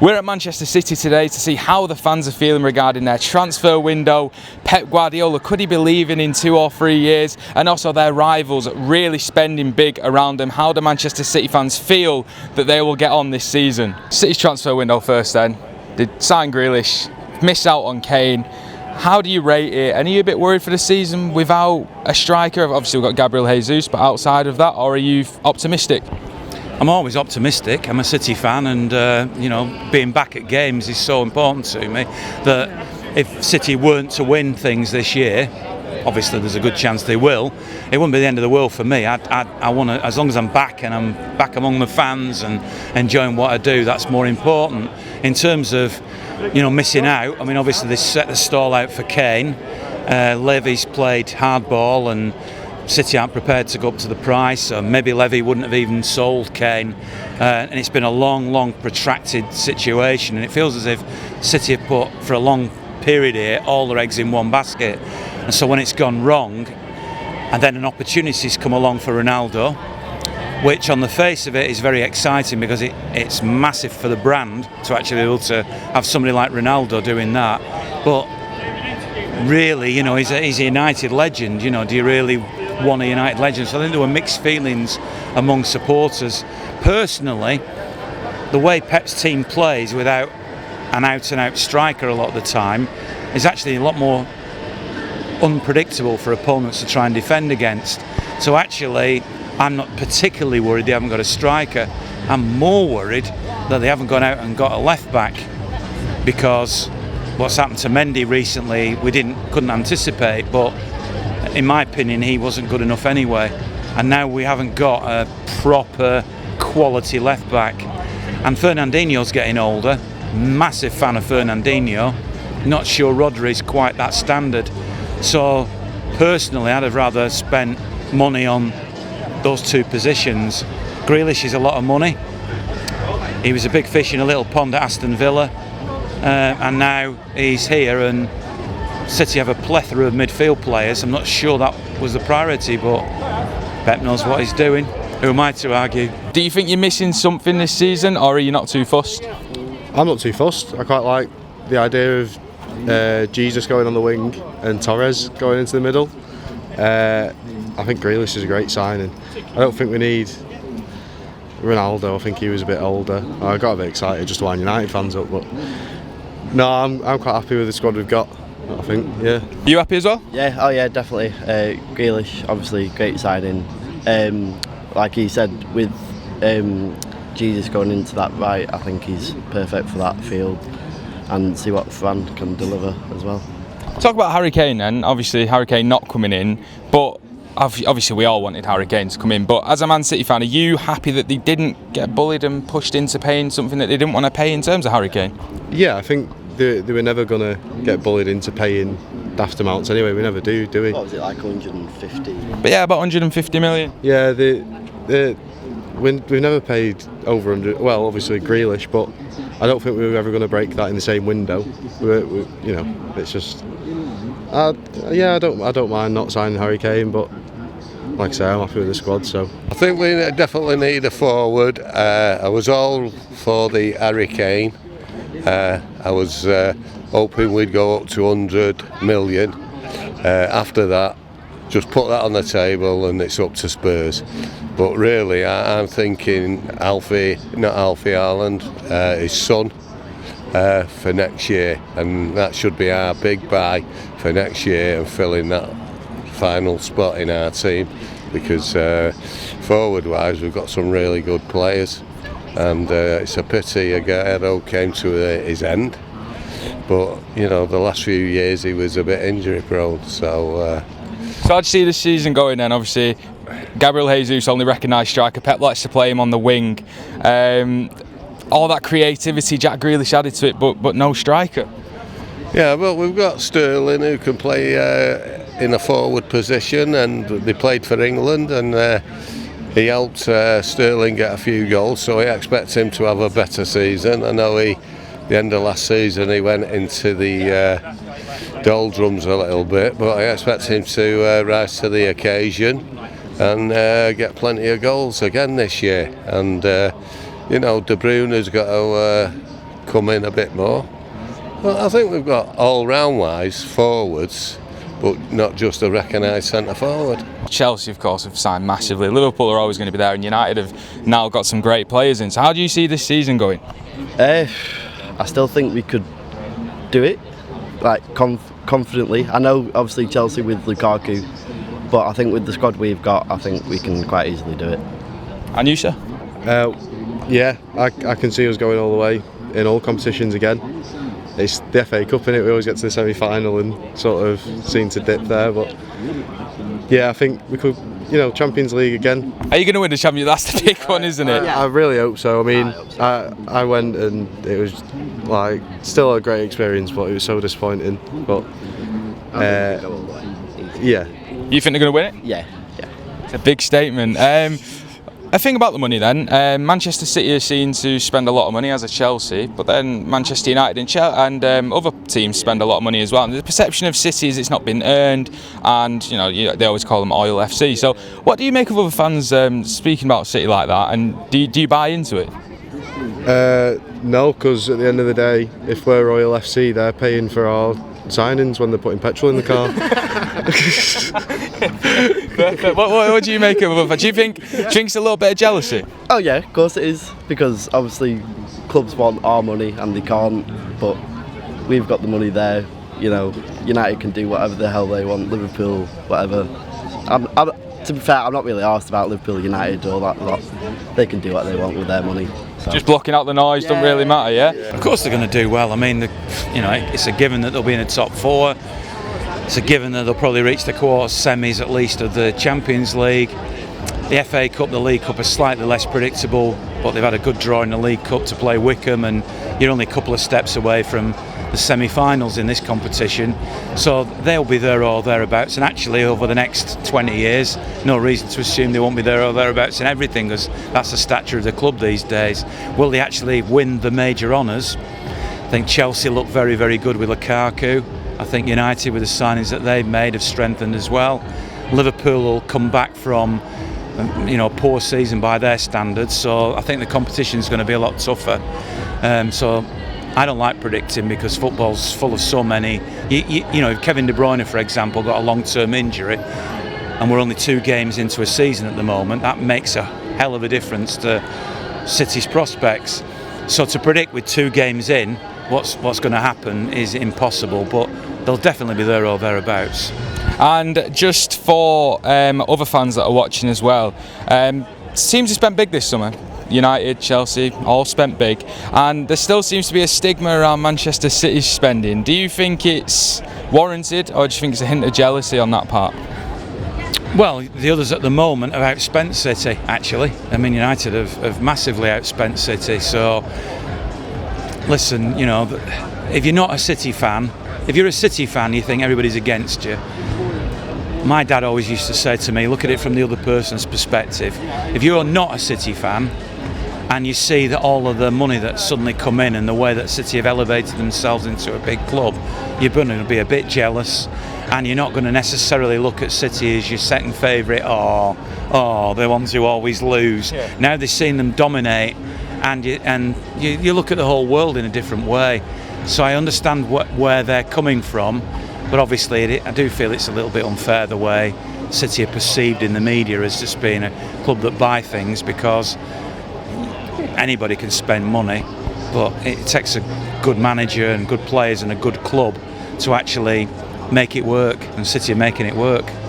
We're at Manchester City today to see how the fans are feeling regarding their transfer window. Pep Guardiola, could he be leaving in 2 or 3 years? And also their rivals really spending big around them. How do Manchester City fans feel that they will get on this season? City's transfer window first then. They sign Grealish, miss out on Kane. How do you rate it? And are you a bit worried for the season without a striker? Obviously we've got Gabriel Jesus, but outside of that, or are you optimistic? I'm always optimistic. I'm a City fan, and being back at games is so important to me that if City weren't to win things this year, obviously there's a good chance they will, it wouldn't be the end of the world for me. I want to, as long as I'm back and I'm back among the fans and enjoying what I do, that's more important. In terms of missing out, I mean, obviously they set the stall out for Kane. Levy's played hardball and City aren't prepared to go up to the price, or maybe Levy wouldn't have even sold Kane, and it's been a long protracted situation, and it feels as if City have put for a long period here all their eggs in one basket, and so when it's gone wrong and then an opportunity's come along for Ronaldo, which on the face of it is very exciting because it's massive for the brand to actually be able to have somebody like Ronaldo doing that, but really, he's a United legend. Do you really want a United legend? So I think there were mixed feelings among supporters. Personally, the way Pep's team plays without an out-and-out striker a lot of the time is actually a lot more unpredictable for opponents to try and defend against. So actually, I'm not particularly worried they haven't got a striker. I'm more worried that they haven't gone out and got a left-back, because what's happened to Mendy recently we couldn't anticipate, but in my opinion he wasn't good enough anyway, and now we haven't got a proper quality left back. And Fernandinho's getting older, massive fan of Fernandinho, not sure Rodri's quite that standard. So personally I'd have rather spent money on those 2 positions. Grealish is a lot of money. He was a big fish in a little pond at Aston Villa, and now he's here, and City have a plethora of midfield players. I'm not sure that was the priority, but Pep knows what he's doing. Who am I to argue? Do you think you're missing something this season, or are you not too fussed? I'm not too fussed. I quite like the idea of Jesus going on the wing and Torres going into the middle. I think Grealish is a great signing. I don't think we need Ronaldo. I think he was a bit older. I got a bit excited just to wind United fans up, but no, I'm quite happy with the squad we've got. I think, yeah. You happy as well? Yeah, oh yeah, definitely. Grealish, obviously, great signing. Like he said, with Jesus going into that right, I think he's perfect for that field, and see what Fran can deliver as well. Talk about Harry Kane then. Obviously, Harry Kane not coming in, but obviously we all wanted Harry Kane to come in. But as a Man City fan, are you happy that they didn't get bullied and pushed into paying something that they didn't want to pay in terms of Harry Kane? Yeah, I think they were never going to get bullied into paying daft amounts anyway. We never do we? What was it, like 150? But yeah, about 150 million. Yeah, we've never paid over 100. Well, obviously Grealish, but I don't think we were ever going to break that in the same window. It's just, I don't mind not signing Harry Kane, but like I say, I'm happy with the squad. So I think we definitely need a forward. I was all for the Harry Kane. I was hoping we'd go up to 100 million. After that, just put that on the table and it's up to Spurs. But really, I'm thinking Alfie Haaland, his son, for next year, and that should be our big buy for next year and filling that final spot in our team, because forward-wise we've got some really good players, and it's a pity Aguero came to his end, but the last few years he was a bit injury-prone. So how'd you see this season going then? Obviously, Gabriel Jesus, only recognised striker. Pep likes to play him on the wing. All that creativity Jack Grealish added to it, but no striker. Yeah, well, we've got Sterling who can play in a forward position, and they played for England, and he helped Sterling get a few goals, so I expect him to have a better season. I know the end of last season he went into the doldrums a little bit, but I expect him to rise to the occasion and get plenty of goals again this year. And De Bruyne has got to come in a bit more. Well, I think we've got all-round wise forwards, but not just a recognised centre forward. Chelsea, of course, have signed massively. Liverpool are always going to be there, and United have now got some great players in. So how do you see this season going? I still think we could do it, like confidently. I know, obviously, Chelsea with Lukaku, but I think with the squad we've got, I think we can quite easily do it. And you, sir? Yeah, I can see us going all the way in all competitions again. It's the FA Cup, innit? We always get to the semi-final and sort of seem to dip there, but yeah, I think we could, Champions League again. Are you going to win the Champions League? That's the big one, isn't it? I really hope so. I mean, I went and it was like still a great experience, but it was so disappointing. But yeah. You think they're going to win it? Yeah. It's a big statement. A thing about the money then, Manchester City are seen to spend a lot of money, as a Chelsea, but then Manchester United and other teams spend a lot of money as well. And the perception of City is it's not been earned, and they always call them Oil FC. So what do you make of other fans speaking about City like that, and do you buy into it? No, because at the end of the day, if we're Royal FC, they're paying for our signings when they're putting petrol in the car. What do you make of it? Do you think it's a little bit of jealousy? Oh yeah, of course it is, because obviously clubs want our money and they can't, but we've got the money there. United can do whatever the hell they want, Liverpool, whatever. To be fair, I'm not really arsed about Liverpool, United or that lot. They can do what they want with their money. So. Just blocking out the noise doesn't really matter, yeah? Of course they're going to do well. I mean, it's a given that they'll be in the top four. It's a given that they'll probably reach the quarter semis at least of the Champions League. The FA Cup, the League Cup are slightly less predictable, but they've had a good draw in the League Cup to play Wickham, and you're only a couple of steps away from the semi-finals in this competition. So they'll be there or thereabouts, and actually over the next 20 years, no reason to assume they won't be there or thereabouts in everything, because that's the stature of the club these days. Will they actually win the major honours? I think Chelsea look very, very good with Lukaku. I think United, with the signings that they've made, have strengthened as well. Liverpool will come back from a poor season by their standards, so I think the competition is going to be a lot tougher. So I don't like predicting, because football's full of so many. If Kevin De Bruyne, for example, got a long-term injury, and we're only 2 games into a season at the moment, that makes a hell of a difference to City's prospects. So to predict with 2 games in what's going to happen is impossible, but they'll definitely be there or thereabouts. And just for other fans that are watching as well, teams have spent big this summer. United, Chelsea, all spent big, and there still seems to be a stigma around Manchester City's spending. Do you think it's warranted, or do you think it's a hint of jealousy on that part? Well, the others at the moment have outspent City, actually. I mean, United have massively outspent City, so listen, if you're not a City fan, if you're a City fan, you think everybody's against you. My dad always used to say to me, look at it from the other person's perspective. If you're not a City fan and you see that all of the money that's suddenly come in and the way that City have elevated themselves into a big club, you're going to be a bit jealous, and you're not going to necessarily look at City as your second favourite, or the ones who always lose. Yeah. Now they've seen them dominate, and you look at the whole world in a different way. So I understand where they're coming from, but obviously I do feel it's a little bit unfair the way City are perceived in the media as just being a club that buy things, because anybody can spend money, but it takes a good manager and good players and a good club to actually make it work, and City are making it work.